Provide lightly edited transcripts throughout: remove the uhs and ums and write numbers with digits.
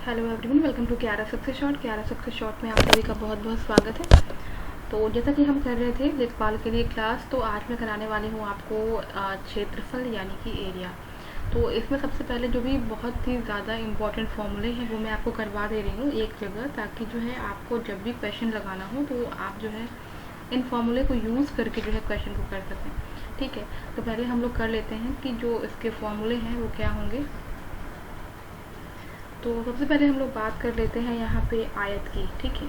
Hello everyone, welcome to क्यारा success short में आप सभी का बहुत बहुत स्वागत है। तो जैसा कि हम कर रहे थे लेखपाल के लिए क्लास, तो आज मैं कराने वाली हूँ आपको क्षेत्रफल यानी कि एरिया। तो इसमें सबसे पहले जो भी बहुत ही ज़्यादा इम्पॉर्टेंट फॉर्मूले हैं वो मैं आपको करवा दे रही हूँ एक जगह, ताकि जो है आपको जब भी क्वेश्चन लगाना हो तो आप जो है इन फॉर्मूले को यूज़ करके जो है क्वेश्चन को कर सकें। ठीक है, तो पहले हम लोग कर लेते हैं कि जो इसके फॉर्मूले हैं वो क्या होंगे। तो सबसे पहले हम लोग बात कर लेते हैं यहाँ पे आयत की। ठीक है,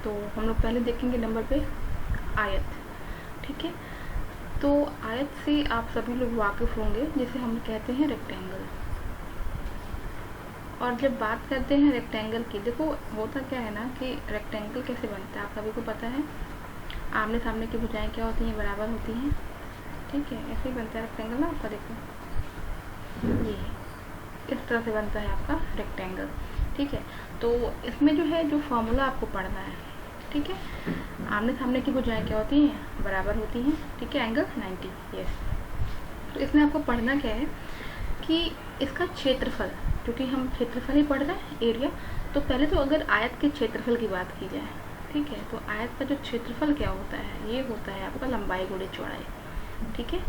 तो हम लोग पहले देखेंगे नंबर पे आयत। ठीक है, तो आयत से आप सभी लोग वाकिफ़ होंगे, जिसे हम कहते हैं रेक्टेंगल। और जब बात करते हैं रेक्टेंगल की, देखो होता क्या है ना कि रेक्टेंगल कैसे बनता है आप सभी को पता है। आमने सामने की भुजाएं क्या होती हैं, बराबर होती हैं। ठीक है, ऐसे ही बनता है रेक्टेंगल ना आपका। देखो ये है, इस तरह से बनता है आपका रेक्टेंगल। ठीक है, तो इसमें जो है जो फॉर्मूला आपको पढ़ना है। ठीक है, आमने सामने की भुजाएं क्या होती हैं, बराबर होती हैं। ठीक है, एंगल 90। यस, तो इसमें आपको पढ़ना क्या है कि इसका क्षेत्रफल, क्योंकि हम क्षेत्रफल ही पढ़ रहे हैं, एरिया। तो पहले तो अगर आयत के क्षेत्रफल की बात की जाए, ठीक है, तो आयत का जो क्षेत्रफल क्या होता है, ये होता है आपका लंबाई गुणे चौड़ाई। ठीक है,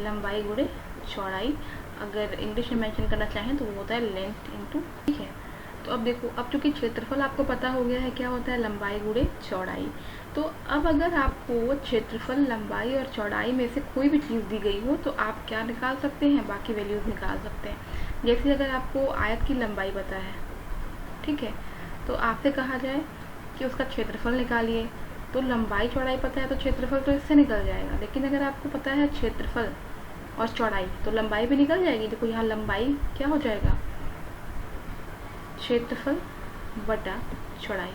लंबाई गुणे चौड़ाई, अगर इंग्लिश में मेंशन करना चाहें तो वो होता है लेंथ इनटू। ठीक है, तो अब देखो, अब चूंकि क्षेत्रफल आपको पता हो गया है क्या होता है, लंबाई गुणे चौड़ाई। तो अब अगर आपको क्षेत्रफल, लंबाई और चौड़ाई में से कोई भी चीज़ दी गई हो तो आप क्या निकाल सकते हैं, बाकी वैल्यूज़ निकाल सकते हैं। जैसे अगर आपको आयत की लंबाई पता है, ठीक है, तो आपसे कहा जाए कि उसका क्षेत्रफल निकालिए, तो लंबाई चौड़ाई पता है तो क्षेत्रफल तो इससे निकल जाएगा। लेकिन अगर आपको पता है क्षेत्रफल और चौड़ाई, तो लंबाई भी निकल जाएगी। देखो यहाँ लंबाई क्या हो जाएगा, क्षेत्रफल बटा चौड़ाई।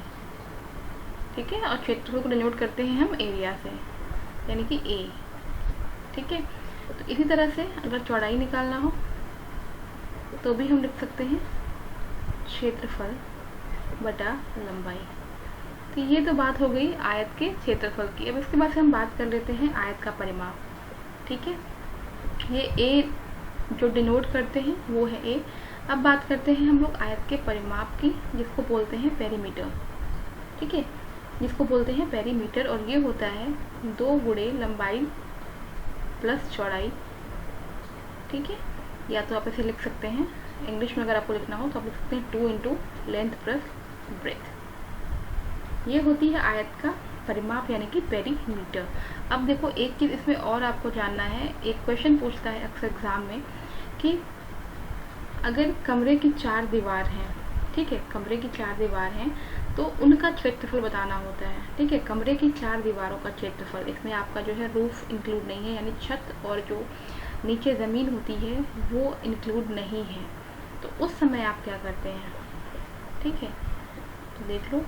ठीक है, और क्षेत्रफल को डिनोट करते हैं हम एरिया से, यानी कि ए। ठीक है, तो इसी तरह से अगर चौड़ाई निकालना हो तो भी हम लिख सकते हैं क्षेत्रफल बटा लंबाई। तो ये तो बात हो गई आयत के क्षेत्रफल की। अब इसके बाद से हम बात कर लेते हैं आयत का परिमाप। ठीक है, ये ए जो डिनोट करते हैं वो है ए। अब बात करते हैं हम लोग आयत के परिमाप की, जिसको बोलते हैं पेरीमीटर। ठीक है, जिसको बोलते हैं पेरीमीटर, और ये होता है 2 गुणे लंबाई प्लस चौड़ाई। ठीक है, या तो आप ऐसे लिख सकते हैं, इंग्लिश में अगर आपको लिखना हो तो आप लिख सकते हैं 2 इंटू लेंथ प्लस ब्रेथ। ये होती है आयत का परिमाप यानी कि पेरीमीटर। अब देखो एक चीज़ इसमें और आपको जानना है, एक क्वेश्चन पूछता है अक्सर एग्जाम में कि अगर कमरे की 4 दीवार हैं, ठीक है, कमरे की 4 दीवार हैं, तो उनका क्षेत्रफल बताना होता है। ठीक है, कमरे की 4 दीवारों का क्षेत्रफल, इसमें आपका जो है रूफ इंक्लूड नहीं है, यानी छत और जो नीचे ज़मीन होती है वो इंक्लूड नहीं है। तो उस समय आप क्या करते हैं, ठीक है, तो देख लो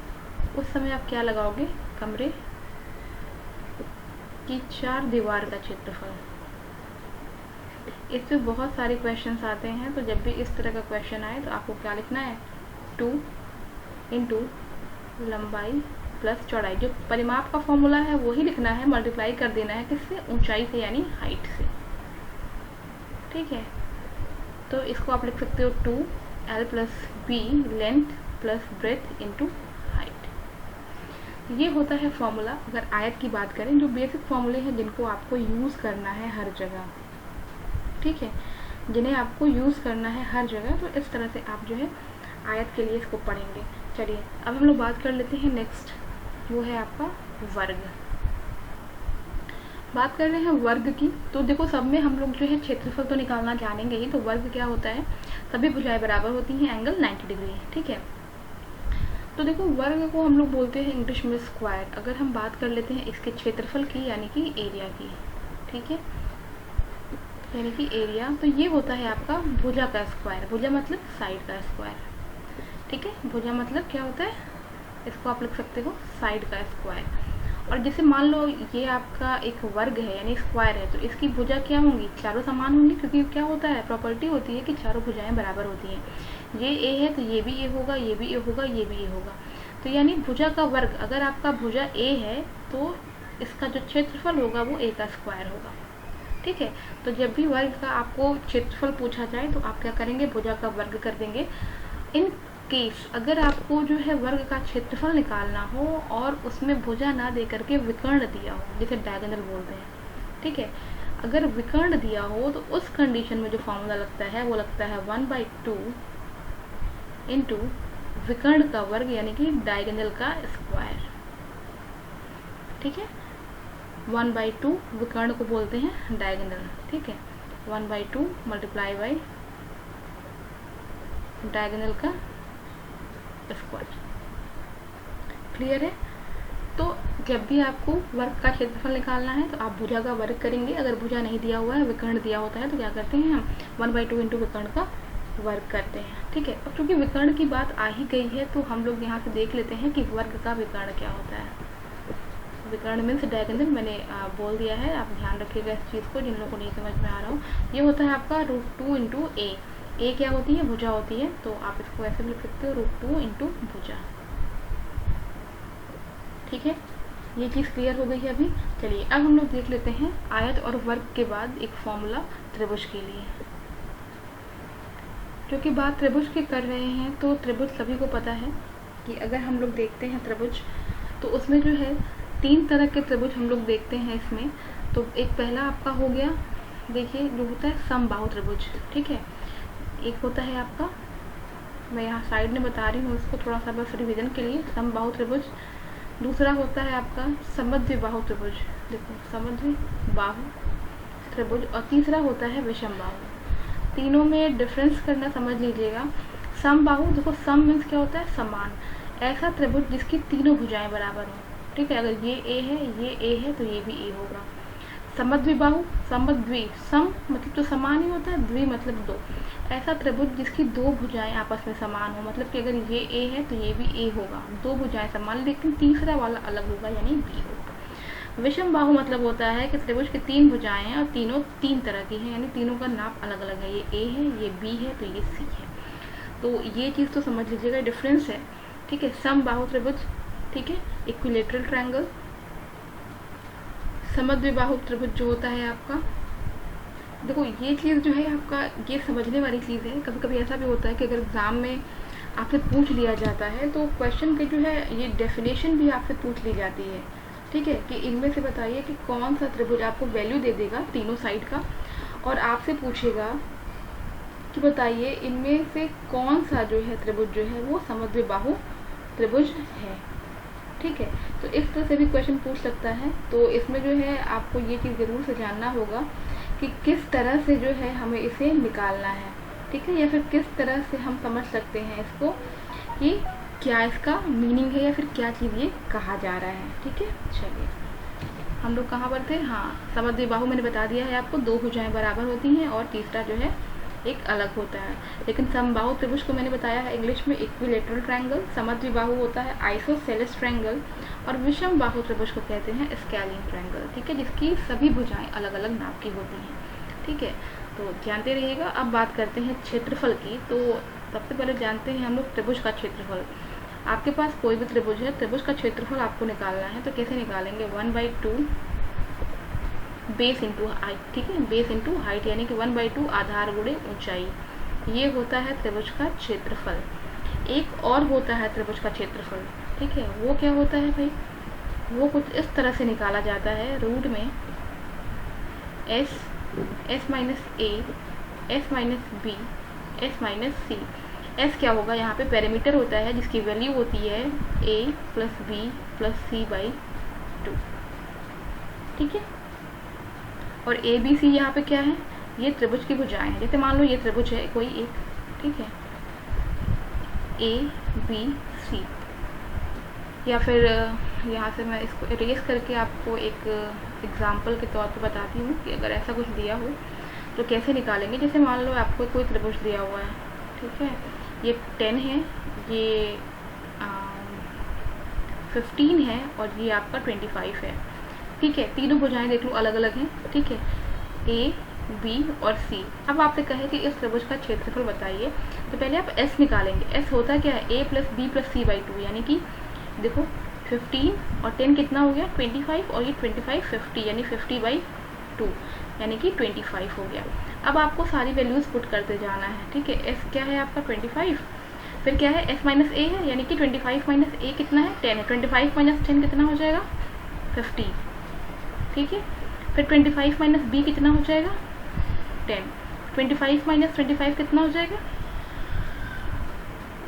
उस समय आप क्या लगाओगे, कमरे की 4 दीवार का क्षेत्रफल। इस पे बहुत सारे क्वेश्चंस आते हैं, तो जब भी इस तरह का क्वेश्चन आए तो आपको क्या लिखना है, 2 इंटू लंबाई प्लस चौड़ाई। जो परिमाप का फॉर्मूला है वही लिखना है, मल्टीप्लाई कर देना है किससे, ऊंचाई से यानी हाइट से। ठीक है, तो इसको आप लिख सकते हो 2l plus B length plus breadth into height. ये होता है फॉर्मूला। अगर आयत की बात करें, जो बेसिक फॉर्मूले हैं जिनको आपको यूज़ करना है हर जगह, ठीक है, जिन्हें आपको यूज़ करना है हर जगह, तो इस तरह से आप जो है आयत के लिए इसको पढ़ेंगे। चलिए अब हम लोग बात कर लेते हैं नेक्स्ट, वो है आपका वर्ग। बात कर रहे हैं वर्ग की, तो देखो सब में हम लोग जो है क्षेत्रफल तो निकालना जानेंगे ही। तो वर्ग क्या होता है, सभी भुजाएं बराबर होती हैं, एंगल 90 डिग्री। ठीक है, तो देखो वर्ग को हम लोग बोलते हैं इंग्लिश में स्क्वायर। अगर हम बात कर लेते हैं इसके क्षेत्रफल की यानी कि एरिया की, ठीक है, यानी कि एरिया, तो ये होता है आपका भुजा का स्क्वायर। भुजा मतलब साइड का स्क्वायर। ठीक है, भुजा मतलब क्या होता है, इसको आप लिख सकते हो साइड का स्क्वायर। और जैसे मान लो ये आपका एक वर्ग है यानी स्क्वायर है, तो इसकी भुजा क्या होंगी, चारों समान होंगी, क्योंकि क्या होता है, प्रॉपर्टी होती है कि चारों भुजाएं बराबर होती हैं। ये ए है तो ये भी ए होगा, ये भी ए होगा, ये भी ए होगा। तो यानी भुजा का वर्ग, अगर आपका भुजा ए है तो इसका जो क्षेत्रफल होगा वो ए का स्क्वायर होगा। ठीक है, तो जब भी वर्ग का आपको क्षेत्रफल पूछा जाए तो आप क्या करेंगे, भुजा का वर्ग कर देंगे। इन केस, अगर आपको जो है वर्ग का क्षेत्रफल निकालना हो और उसमें भुजा ना दे करके विकर्ण दिया हो, जिसे डायगोनल बोलते हैं, ठीक है, अगर विकर्ण दिया हो तो उस कंडीशन में जो फॉर्मूला लगता है वो लगता है 1/2 इंटू विकर्ण का वर्ग यानी कि डायगोनल का स्क्वायर। ठीक है, 1/2 विकर्ण को बोलते हैं डायगोनल। ठीक है, 1/2 मल्टीप्लाई बाई डायगोनल का स्क्वायर। क्लियर है? तो जब भी आपको वर्ग का क्षेत्रफल निकालना है तो आप भुजा का वर्ग करेंगे। अगर भुजा नहीं दिया हुआ है, विकर्ण दिया होता है, तो क्या करते हैं हम 1/2 इंटू विकर्ण का वर्ग करते हैं। ठीक है, अब चूंकि विकर्ण की बात आ ही गई है तो हम लोग यहाँ से देख लेते हैं कि वर्ग का विकर्ण क्या होता है। विकर्ण मीन्स डायगोनल, मैंने बोल दिया है, आप ध्यान रखिएगा इस चीज़ को जिन लोगों को नहीं समझ में आ रहा हो। ये होता है आपका √2 इंटू ए क्या होती है? भुजा होती है, तो आप इसको ऐसे भी लिख सकते हो √2 इंटू भुजा। ठीक है, ये चीज़ क्लियर हो गई है अभी। चलिए अब हम लोग देख लेते हैं आयत और वर्ग के बाद एक फॉर्मूला त्रिभुज के लिए। क्योंकि बात त्रिभुज की कर रहे हैं तो त्रिभुज सभी को पता है कि अगर हम लोग देखते हैं त्रिभुज तो उसमें जो है 3 तरह के त्रिभुज हम लोग देखते हैं इसमें। तो एक पहला आपका हो गया, देखिए जो होता है समबाहु त्रिभुज। ठीक है, एक होता है आपका, मैं यहाँ साइड में बता रही हूँ उसको थोड़ा सा बस रिवीजन के लिए, समबाहु त्रिभुज। दूसरा होता है आपका समद्विबाहु त्रिभुज, देखो समद्विबाहु त्रिभुज। और तीसरा होता है विषमबाहु। तीनों में डिफरेंस करना समझ लीजिएगा। समबाहु, देखो सम मीन्स क्या होता है? समान। ऐसा त्रिभुज जिसकी तीनों भुजाएं बराबर हों। ठीक है, अगर ये ए है, ये ए है, तो ये भी ए होगा। समद्विबाहु, समद्वि, सम मतलब तो समान ही होता है, द्वि मतलब दो। ऐसा त्रिभुज जिसकी दो भुजाएं आपस में समान हो, मतलब कि अगर ये ए है तो ये भी ए होगा, दो भुजाएं समान, लेकिन तीसरा वाला अलग होगा यानी बी होगा। विषमबाहु मतलब होता है कि त्रिभुज की 3 भुजाएं हैं और तीनों 3 तरह की हैं, यानी तीनों का नाप अलग अलग है, ये ए है, ये बी है, तो ये सी है। तो ये चीज़ तो समझ लीजिएगा, डिफरेंस है। ठीक है, समबाहु त्रिभुज, ठीक है, इक्विलेटरल ट्रायंगल। समद्विबाहु त्रिभुज जो होता है आपका, देखो ये चीज़ जो है आपका, ये समझने वाली चीज़ है। कभी कभी ऐसा भी होता है कि अगर एग्ज़ाम में आपसे पूछ लिया जाता है तो क्वेश्चन के जो है ये डेफिनेशन भी आपसे पूछ ली जाती है। ठीक है, कि इनमें से बताइए कि कौन सा त्रिभुज, आपको वैल्यू दे देगा तीनों साइड का और आपसे पूछेगा कि बताइए इनमें से कौन सा जो है त्रिभुज जो है वो समद्विबाहु त्रिभुज है। ठीक है, तो इस तरह से भी क्वेश्चन पूछ सकता है। तो इसमें जो है आपको ये चीज़ ज़रूर से जानना होगा कि किस तरह से जो है हमें इसे निकालना है। ठीक है, या फिर किस तरह से हम समझ सकते हैं इसको कि क्या इसका मीनिंग है या फिर क्या चीज़ ये कहा जा रहा है। ठीक है, चलिए हम लोग कहाँ पर थे? हाँ, समद्विबाहु मैंने बता दिया है आपको, 2 भुजाएं बराबर होती हैं और तीसरा जो है एक अलग होता है। लेकिन समबाहु त्रिभुज को मैंने बताया है इंग्लिश में इक्विलेटरल ट्रायंगल, समद्विबाहु होता है आइसोसेलेस ट्रायंगल और विषमबाहु त्रिभुज को कहते हैं स्केलिन ट्रायंगल। ठीक है, जिसकी सभी भुजाएं अलग अलग नाप की होती हैं। ठीक है, तो जानते रहिएगा। अब बात करते हैं क्षेत्रफल की। तो सबसे पहले जानते हैं हम लोग त्रिभुज का क्षेत्रफल। आपके पास कोई भी त्रिभुज है, त्रिभुज का क्षेत्रफल आपको निकालना है, तो कैसे निकालेंगे? 1/2 बेस इंटू हाइट। ठीक है, बेस इंटू हाइट यानी कि 1/2 आधार गुणे ऊंचाई, ये होता है त्रिभुज का क्षेत्रफल। एक और होता है त्रिभुज का क्षेत्रफल। ठीक है, वो क्या होता है भाई? वो कुछ इस तरह से निकाला जाता है, रूट में s minus a, s minus b, s minus c। s क्या होगा? यहाँ पे पैरामीटर होता है जिसकी वैल्यू होती है a plus b plus c/2। ठीक है, और ए बी सी यहाँ पे क्या है? ये त्रिभुज की भुजाएं हैं। जैसे मान लो ये त्रिभुज है कोई एक, ठीक है, ए बी सी, या फिर यहाँ से मैं इसको इरेज करके आपको एक एग्जाम्पल के तौर पे बताती हूँ कि अगर ऐसा कुछ दिया हो तो कैसे निकालेंगे। जैसे मान लो आपको कोई त्रिभुज दिया हुआ है, ठीक है, ये 10 है, ये 15 है और ये आपका 25 है। ठीक है, तीनों भुजाएं देख लो अलग अलग हैं। ठीक है, ए बी और सी। अब आपसे कहे कि इस त्रिभुज का क्षेत्रफल बताइए, तो पहले आप एस निकालेंगे। एस होता क्या है? ए प्लस बी प्लस c/2, यानी कि देखो 15 और 10 कितना हो गया? 25, और ये 25 50 यानी 50/2 यानी कि 25 हो गया। अब आपको सारी वैल्यूज पुट करते जाना है। ठीक है, एस क्या है आपका? 25, फिर क्या है, s माइनस a है, यानी कि 25 माइनस a कितना है, 10 है। 25 माइनस 10 कितना हो जाएगा, 50, ठीक है। फिर 25 माइनस b कितना हो जाएगा, 10। 25 माइनस 25 कितना हो जाएगा,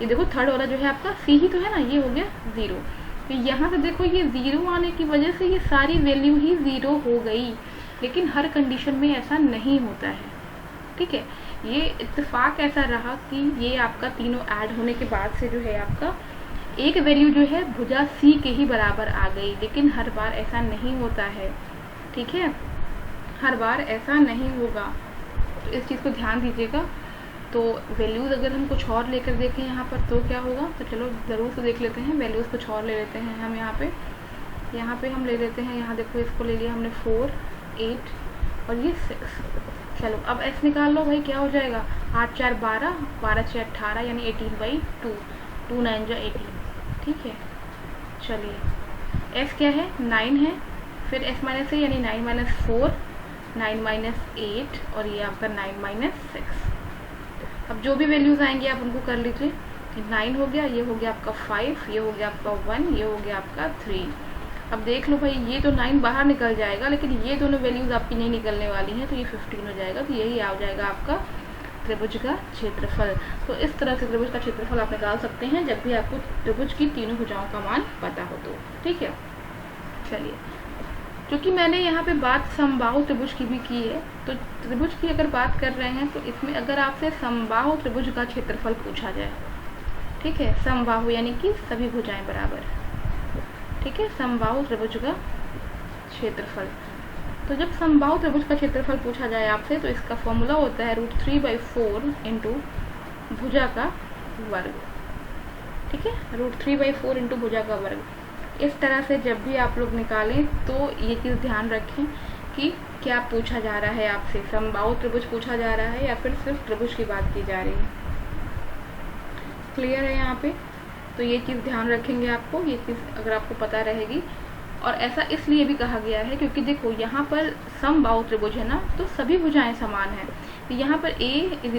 ये देखो थर्ड वाला जो है आपका c ही तो है ना, ये हो गया 0। तो यहाँ से देखो ये 0 आने की वजह से ये सारी वैल्यू ही 0 हो गई, लेकिन हर कंडीशन में ऐसा नहीं होता है, ठीक है। ये इत्तेफाक ऐसा रहा कि ये आपका तीनों ऐड होने के बाद से जो है आपका एक वैल्यू जो है भुजा सी के ही बराबर आ गई, लेकिन हर बार ऐसा नहीं होता है, ठीक है, हर बार ऐसा नहीं होगा। तो इस चीज़ को ध्यान दीजिएगा। तो वैल्यूज़ अगर हम कुछ और लेकर देखें यहाँ पर तो क्या होगा, तो चलो ज़रूर से देख लेते हैं। वैल्यूज़ कुछ और ले लेते हैं हम यहाँ पे हम ले लेते हैं, यहाँ देखो इसको ले लिया हमने 4, 8 और ये 6। चलो अब s निकाल लो भाई, क्या हो जाएगा, 8 4 12, 12 6 18, यानी 18/2, 2 9 जा 18, ठीक है। चलिए s क्या है, 9 है, फिर s माइनस है यानी 9 माइनस 4, 9 माइनस 8 और ये आपका 9 माइनस 6। अब जो भी वैल्यूज़ आएंगे आप उनको कर लीजिए। 9 हो गया, ये हो गया आपका 5, ये हो गया आपका 1, ये हो गया आपका 3। अब देख लो भाई, ये तो 9 बाहर निकल जाएगा, लेकिन ये दोनों वैल्यूज़ आपकी नहीं निकलने वाली हैं, तो ये 15 हो जाएगा। तो यही आ जाएगा आपका त्रिभुज का क्षेत्रफल। तो इस तरह से त्रिभुज का क्षेत्रफल आप निकाल सकते हैं जब भी आपको त्रिभुज की तीनों भुजाओं का मान पता हो तो, ठीक है। चलिए, क्योंकि मैंने यहाँ पे बात समबाहु त्रिभुज की भी की है, तो त्रिभुज की अगर बात कर रहे हैं तो इसमें अगर आपसे समबाहु त्रिभुज का क्षेत्रफल पूछा जाए, ठीक है, समबाहु यानी कि सभी भुजाएं बराबर, ठीक है, समबाहु त्रिभुज का क्षेत्रफल। तो जब समबाहु त्रिभुज का क्षेत्रफल पूछा जाए आपसे तो इसका फॉर्मूला होता है √3/4 इंटू भुजा का वर्ग, ठीक है, √3/4 इंटू भुजा का वर्ग। इस तरह से जब भी आप लोग निकालें तो ये चीज़ ध्यान रखें कि क्या पूछा जा रहा है आपसे, समबाहु त्रिभुज पूछा जा रहा है या फिर सिर्फ त्रिभुज की बात की जा रही है। क्लियर है यहाँ पे? तो ये चीज़ ध्यान रखेंगे आपको, ये चीज़ अगर आपको पता रहेगी। और ऐसा इसलिए भी कहा गया है क्योंकि देखो यहाँ पर समबाहु त्रिभुज है ना, तो सभी भुजाएं समान हैं। तो यहाँ पर a =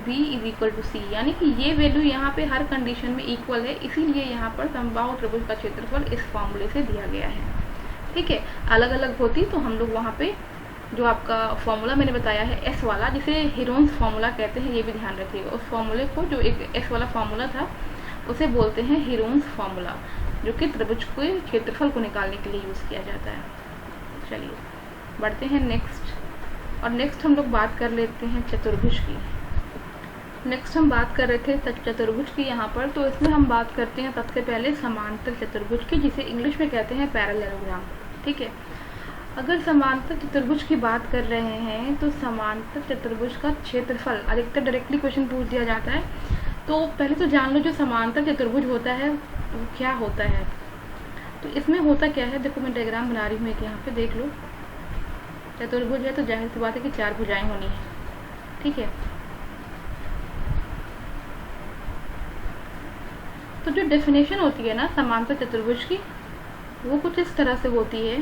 b = c, यानी कि ये वैल्यू यहाँ पे हर कंडीशन में इक्वल है, इसीलिए यहाँ पर समबाहु त्रिभुज का क्षेत्रफल इस फॉर्मूले से दिया गया है, ठीक है। अलग अलग होती तो हम लोग वहाँ पे जो आपका फॉर्मूला मैंने बताया है S वाला, जिसे हीरोन्स फार्मूला कहते हैं, ये भी ध्यान रखिएगा। उस फॉर्मूले को, जो एक S वाला फार्मूला था, उसे बोलते हैं हीरोन्स फार्मूला, जो कि त्रिभुज के क्षेत्रफल को निकालने के लिए यूज़ किया जाता है। चलिए बढ़ते हैं नेक्स्ट, और नेक्स्ट हम लोग बात कर लेते हैं चतुर्भुज की। नेक्स्ट हम बात कर रहे थे चतुर्भुज की यहाँ पर, तो इसमें हम बात करते हैं सबसे पहले समांतर चतुर्भुज की, जिसे इंग्लिश में कहते हैं पैरेललोग्राम, ठीक है। अगर समांतर चतुर्भुज की बात कर रहे हैं तो समांतर चतुर्भुज का क्षेत्रफल अधिकतर डायरेक्टली क्वेश्चन पूछ दिया जाता है। तो पहले तो जान लो जो समांतर चतुर्भुज होता है वो क्या होता है। तो इसमें होता क्या है, देखो मैं डायग्राम बना रही हूँ एक, यहाँ पे देख लो। चतुर्भुज है तो जाहिर सी बात है कि 4 भुजाएं होनी है, ठीक है। तो जो डेफिनेशन होती है ना समांतर चतुर्भुज की, वो कुछ इस तरह से होती है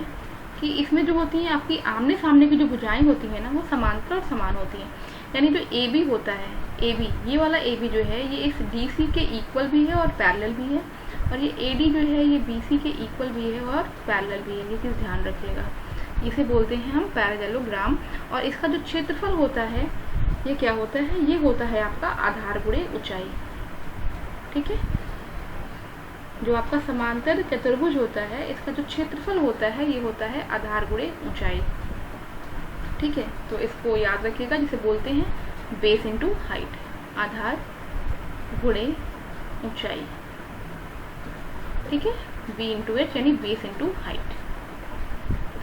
कि इसमें जो होती हैं आपकी आमने सामने की जो भुजाएं होती हैं ना, वो समांतर और समान होती हैं। यानी जो AB होता है, AB, ये वाला AB जो है ये इस DC के इक्वल भी है और पैरेलल भी है, और ये AD जो है ये BC के इक्वल भी है और पैरेलल भी है। ये चीज़ ध्यान रखिएगा, इसे बोलते हैं हम पैरेललोग्राम। और इसका जो क्षेत्रफल होता है ये क्या होता है, ये होता है आपका आधार गुणे ऊंचाई, ठीक है। जो आपका समांतर चतुर्भुज होता है इसका जो क्षेत्रफल होता है ये होता है आधार गुणे ऊंचाई, ठीक है। तो इसको याद रखिएगा, जिसे बोलते हैं बेस इंटू हाइट, आधार गुणे ऊंचाई, ठीक है। B इंटू H यानी बेस इंटू हाइट।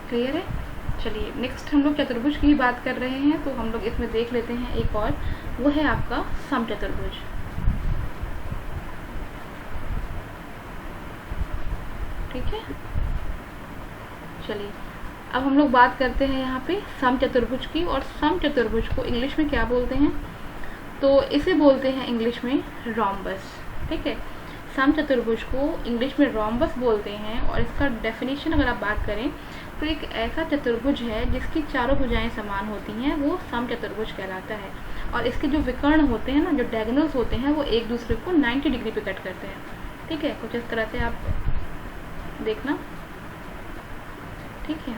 क्लियर है? चलिए नेक्स्ट हम लोग चतुर्भुज की बात कर रहे हैं, तो हम लोग इसमें देख लेते हैं एक और, वो है आपका समचतुर्भुज, ठीक है। चलिए अब हम लोग बात करते हैं यहाँ पे समचतुर्भुज की, और समचतुर्भुज को इंग्लिश में क्या बोलते हैं, तो इसे बोलते हैं इंग्लिश में रोम्बस, ठीक है। समचतुर्भुज को इंग्लिश में रोम्बस बोलते हैं। और इसका डेफिनेशन अगर आप बात करें तो एक ऐसा चतुर्भुज है जिसकी चारों भुजाएं समान होती हैं, वो समचतुर्भुज कहलाता है। और इसके जो विकर्ण होते हैं ना, जो डायगोनल्स होते हैं, वो एक दूसरे को 90 डिग्री पे कट करते हैं। ठीक है, कुछ इस तरह से आप देखना। ठीक है,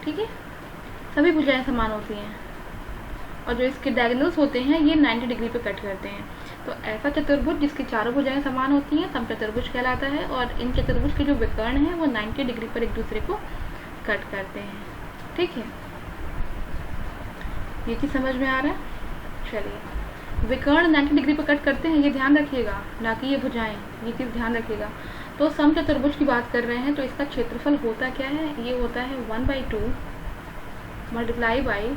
ठीक है, सभी भुजाएं समान होती हैं और जो इसके डायगोनल्स होते हैं ये 90 डिग्री पे कट करते हैं। तो ऐसा चतुर्भुज जिसकी चारों भुजाएं समान होती हैं समचतुर्भुज कहलाता है। और इन चतुर्भुज के जो विकर्ण हैं वो 90 डिग्री पर एक दूसरे को कट करते हैं। ठीक है, ये चीज समझ में आ रहा है? चलिए, विकर्ण 90 डिग्री पर कट करते हैं, ये ध्यान रखिएगा, ना कि ये भुजाएं, ये चीज ध्यान रखिएगा। तो समचतुर्भुज की बात कर रहे हैं तो इसका क्षेत्रफल होता क्या है? ये होता है 1/2 मल्टीप्लाई बाई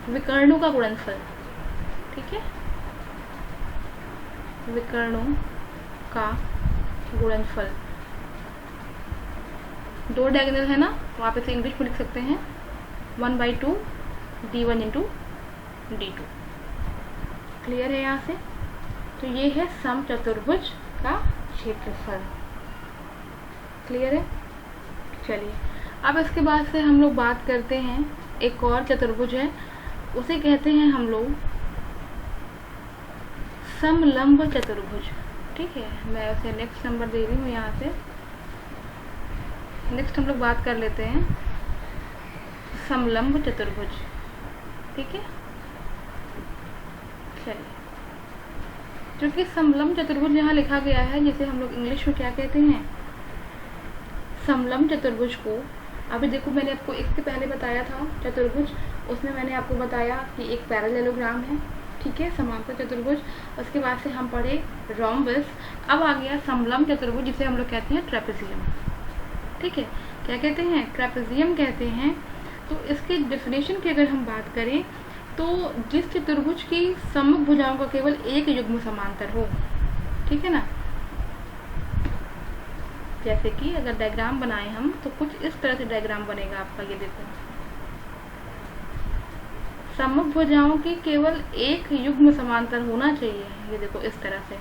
विकर्णों का गुणनफल। ठीक है, विकर्णों का गुणनफल। दो डायगोनल है ना, तो आप इसे इंग्लिश में लिख सकते हैं 1/2 d1 इंटू d2। क्लियर है यहाँ से? तो ये है समचतुर्भुज का क्षेत्रफल। क्लियर है? चलिए, अब इसके बाद से हम लोग बात करते हैं एक और चतुर्भुज है, उसे कहते हैं हम लोग समलंब चतुर्भुज। ठीक है, मैं उसे नेक्स्ट नंबर दे रही हूँ यहाँ से। नेक्स्ट हम लोग बात कर लेते हैं समलंब चतुर्भुज। ठीक है, चलिए, क्योंकि समलंब चतुर्भुज यहाँ लिखा गया है, जिसे हम लोग इंग्लिश में क्या कहते हैं? समलंब चतुर्भुज को अभी देखो, मैंने आपको इससे पहले बताया था चतुर्भुज, उसमें मैंने आपको बताया कि एक पैरेललोग्राम है। ठीक है, समांतर चतुर्भुज। उसके बाद से हम पढ़े रोम्बस। अब आ गया समलंब चतुर्भुज, जिसे हम लोग कहते हैं ट्रेपेजियम। ठीक है, क्या कहते हैं? ट्रेपेजियम कहते हैं। तो इसके डेफिनेशन की अगर हम बात करें तो जिस चतुर्भुज की सम्मुख भुजाओं का केवल एक युग्म समांतर हो। ठीक है ना, जैसे कि अगर डायग्राम बनाए हम तो कुछ इस तरह से डायग्राम बनेगा आपका। ये देखो, सम्मुख भुजाओं की केवल एक युग्म समांतर होना चाहिए। ये देखो इस तरह से,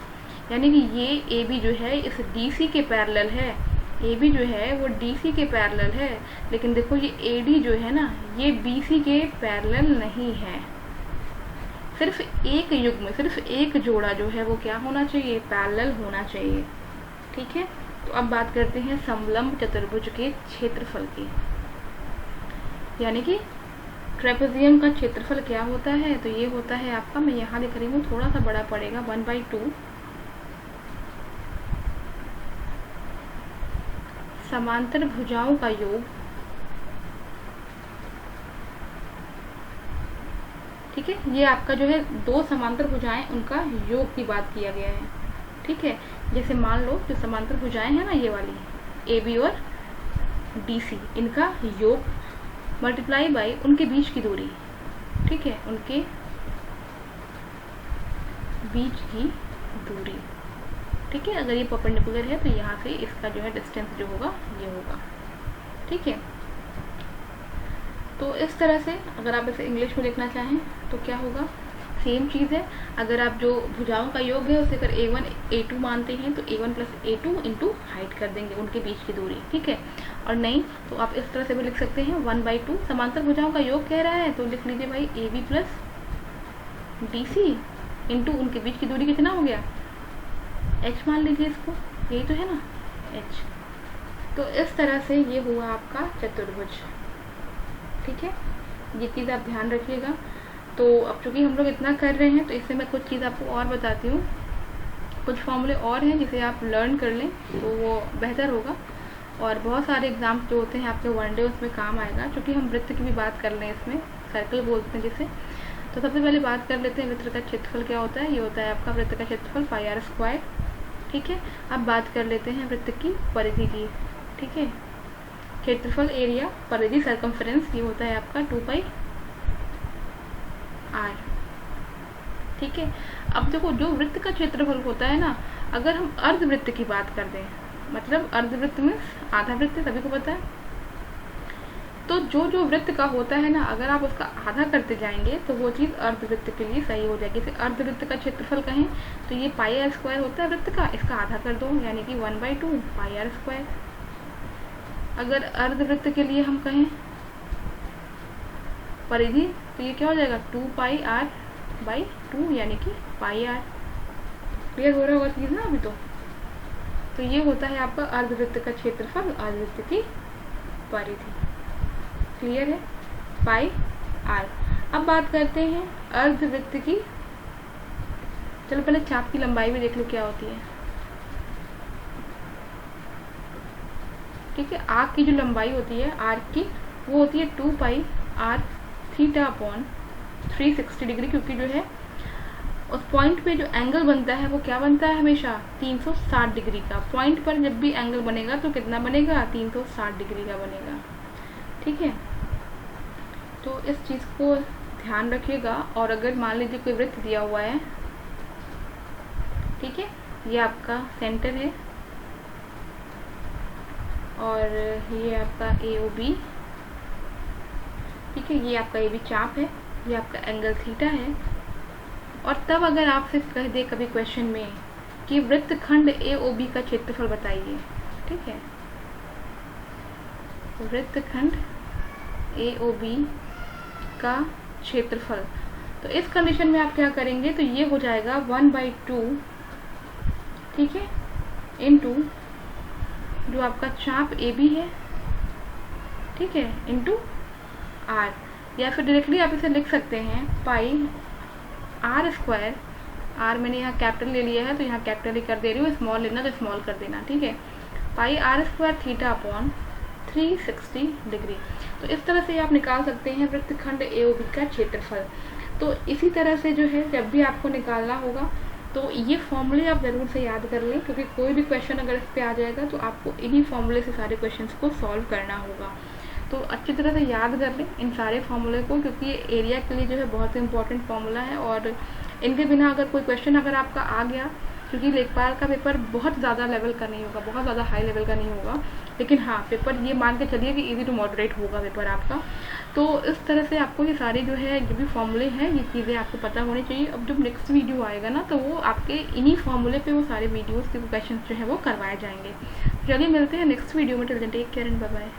यानी कि ये AB जो है इस DC के पैरेलल है। AB जो है वो DC के पैरेलल है, लेकिन देखो ये AD जो है ना, ये BC के पैरेलल नहीं है। सिर्फ एक युग्म, सिर्फ एक जोड़ा जो है वो क्या होना चाहिए? पैरेलल होना चाहिए। ठीक है, तो अब बात करते हैं समलंब चतुर्भुज के क्षेत्रफल की। यानी कि ट्रेपेजियम का क्षेत्रफल क्या होता है? तो ये होता है आपका, मैं यहाँ लिख रही हूँ, थोड़ा सा बड़ा पड़ेगा, 1/2 समांतर भुजाओं का योग। ठीक है, ये आपका जो है दो समांतर भुजाएं, उनका योग की बात किया गया है। ठीक है, जैसे मान लो जो समांतर भुजाएं हैं ना, ये वाली AB और DC, इनका योग मल्टीप्लाई बाई उनके बीच की दूरी। ठीक है, उनके बीच की दूरी। ठीक है, अगर ये परपेंडिकुलर है तो यहाँ से इसका जो है डिस्टेंस जो होगा ये होगा। ठीक है, तो इस तरह से अगर आप इसे इंग्लिश में लिखना चाहें तो क्या होगा? सेम चीज़ है। अगर आप जो भुजाओं का योग है उसे अगर A1 A2 मानते हैं तो A1 + A2 इंटू हाइट कर देंगे, उनके बीच की दूरी। ठीक है, और नहीं तो आप इस तरह से भी लिख सकते हैं 1/2 समांतर भुजाओं का योग कह रहा है तो लिख लीजिए भाई AB + DC इंटू उनके बीच की दूरी। कितना हो गया? H मान लीजिए इसको, यही तो है ना, H। तो इस तरह से ये हुआ आपका चतुर्भुज। ठीक है, ये चीज़ आप ध्यान रखिएगा। तो अब चूंकि हम लोग इतना कर रहे हैं तो इससे मैं कुछ चीज़ आपको और बताती हूँ। कुछ फॉर्मूले और हैं जिसे आप लर्न कर लें तो वो बेहतर होगा। और बहुत सारे एग्जाम्स जो होते हैं आपके वनडे उसमें काम आएगा। क्योंकि हम वृत्त की भी बात कर लें, इसमें सर्कल बोलते हैं जिसे। तो सबसे पहले बात कर लेते हैं वृत्त का क्षेत्रफल क्या होता है। ये होता है आपका वृत्त का क्षेत्रफल πr²। ठीक है, अब बात कर लेते हैं वृत्त की परिधि की। ठीक है, क्षेत्रफल एरिया परिधि सर्कमफेरेंस, ये होता है आपका 2πr। ठीक है, अब देखो जो वृत्त का क्षेत्रफल होता है ना, अगर हम अर्धवृत्त की बात कर दें, मतलब अर्धवृत्त में आधा वृत्त सभी को पता है, तो तो जो जो वृत्त का होता है ना, अगर आप उसका आधा करते जाएंगे तो वो चीज़ अर्धवृत्त के लिए सही हो जाएगी। जैसे अर्धवृत्त का क्षेत्रफल कहें तो ये पाई आर स्क्वायर होता है वृत्त का, इसका आधा कर दो यानी कि 1/2 पाई आर स्क्वायर। अगर अर्धवृत्त के लिए हम कहें परिधि तो ये क्या हो जाएगा 2πr/2 यानी कि पाई आर। क्लियर हो रहा होगा चीज़ ना अभी तो ये होता है आपका अर्धवृत्त का क्षेत्रफल, अर्धवृत्त की परिधि। क्लियर है, पाई आर। अब बात करते हैं अर्धवृत्त की, चलो पहले चाप की लंबाई भी देख लो क्या होती है। ठीक है, आर्क की जो लंबाई होती है आर्क की वो होती है 2πr/θ/360 डिग्री, क्योंकि जो है उस पॉइंट पे जो एंगल बनता है वो क्या बनता है हमेशा 360 डिग्री का। पॉइंट पर जब भी एंगल बनेगा तो कितना बनेगा 360 डिग्री का बनेगा। ठीक है, तो इस चीज़ को ध्यान रखिएगा। और अगर मान लीजिए कोई वृत्त दिया हुआ है, ठीक है, ये आपका सेंटर है और ये आपका AOB, ठीक है, ये आपका AB चाप है, ये आपका एंगल थीटा है। और तब अगर आपसे कह दे कभी क्वेश्चन में कि वृत्तखंड AOB का क्षेत्रफल बताइए, ठीक है, वृत्तखंड AOB का क्षेत्रफल, तो इस कंडीशन में आप क्या करेंगे तो ये हो जाएगा 1/2, ठीक है, इनटू जो आपका चाप AB है, ठीक है, इनटू R, या फिर डायरेक्टली आप इसे लिख सकते हैं पाई आर स्क्वायर। आर मैंने यहाँ कैपिटल ले लिया है तो यहाँ कैपिटल ही कर दे रही हूँ, स्मॉल लेना तो स्मॉल कर देना, ठीक है, पाई आर स्क्वायर θ/360 डिग्री। तो इस तरह से आप निकाल सकते हैं वृत्तखंड AOB का क्षेत्रफल। तो इसी तरह से जो है जब भी आपको निकालना होगा तो ये फॉर्मूले आप ज़रूर से याद कर लें, क्योंकि कोई भी क्वेश्चन अगर इस पर आ जाएगा तो आपको इन्हीं फॉर्मूले से सारे क्वेश्चंस को सॉल्व करना होगा। तो अच्छी तरह से याद कर लें इन सारे फार्मूले को, क्योंकि ये एरिया के लिए जो है बहुत ही इंपॉर्टेंट फार्मूला है। और इनके बिना अगर कोई क्वेश्चन अगर आपका आ गया, क्योंकि लेखपाल का पेपर बहुत ज़्यादा लेवल का नहीं होगा, बहुत ज़्यादा हाई लेवल का नहीं होगा, लेकिन हाँ पेपर ये मान के चलिए कि इजी टू मॉडरेट होगा पेपर आपका। तो इस तरह से आपको ये सारे जो है जो भी फॉर्मूले हैं ये चीज़ें आपको पता होनी चाहिए। अब जब नेक्स्ट वीडियो आएगा ना तो वो आपके इन्हीं फॉर्मूले पे वो सारे वीडियोज़ के क्वेश्चन जो है वो करवाए जाएंगे। चलिए मिलते हैं नेक्स्ट वीडियो में, till then take care and bye bye.